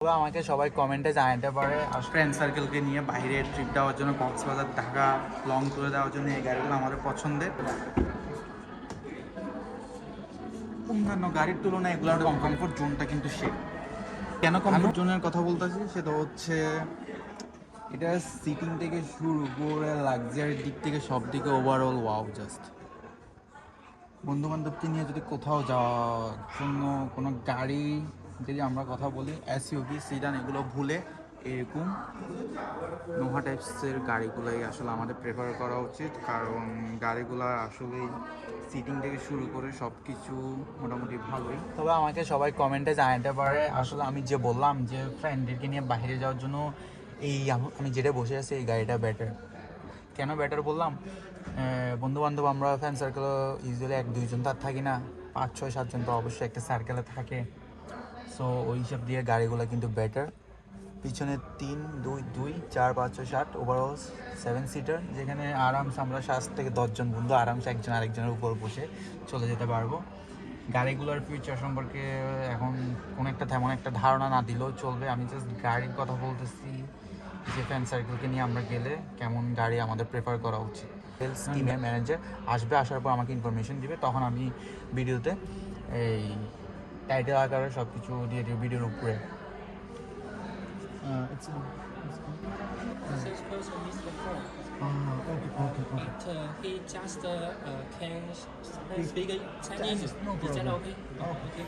তবে আমাকে সবাই কমেন্টে জানাতে পারে ফ্রেন্ড সার্কেলকে নিয়ে বাইরে ট্রিপ দেওয়ার জন্য কক্সবাজার ঢাকা লং ট্যুরে দেওয়ার জন্য এই গাড়িগুলো আমাদের পছন্দের। অন্যান্য গাড়ির তুলনায় এগুলোর কমফোর্ট জোনটা কিন্তু শেপ। কেন কমফোর্ট জোনের কথা বলতেছি সেটা হচ্ছে এটা সিটিং থেকে শুরু করে লাক্সারির দিক থেকে সব দিকে ওভারঅল ওয়াও জাস্ট। বন্ধু বান্ধবকে নিয়ে যদি কোথাও যাওয়ার জন্য কোনো গাড়ি যদি আমরা কথা বলি এসইউভি সিডান এগুলো ভুলে এরকম নোহা টাইপসের গাড়িগুলোই আসলে আমাদের প্রেফার করা উচিত, কারণ গাড়িগুলো আসলেই সিটিং থেকে শুরু করে সব কিছু মোটামুটি ভালোই। তবে আমাকে সবাই কমেন্টে জানাতে পারে আসলে আমি যে বললাম যে ফ্রেন্ডদেরকে নিয়ে বাইরে যাওয়ার জন্য এই আমি যেটা বসে আছি এই গাড়িটা বেটার। কেন বেটার বললাম, বন্ধু বান্ধব আমরা ফ্রেন্ড সার্কেল ইউজুয়ালি 1-2 জন তার থাকি না, 5-6-7 জন তো অবশ্যই একটা সার্কেলে থাকে। সো ওই হিসাব দিয়ে গাড়িগুলো কিন্তু বেটার। পিছনে 3-2-2-4-5-6-7 ওভারঅল 7 সিটার, যেখানে আরামসে আমরা 7 থেকে 10 জন বন্ধু আরামসে একজন আরেকজনের উপর বসে চলে যেতে পারবো। গাড়িগুলোর ফিউচার সম্পর্কে এখন কোনো একটা তেমন একটা ধারণা না দিলেও চলবে, আমি জাস্ট গাড়ির কথা বলতেছি যে ফ্রেন্ড সার্কেলকে নিয়ে আমরা গেলে কেমন গাড়ি আমাদের প্রেফার করা উচিত। সেলস টিমের ম্যানেজার আসবে, আসার পর আমাকে ইনফরমেশন দিবে, তখন আমি ভিডিওতে এই টাইটেল আকারে সব কিছু দিয়ে দিই ভিডিওর উপরে। It's salesperson needs the phone. okay. But he just can speak Chinese. No Is that problem. okay? Okay. Okay.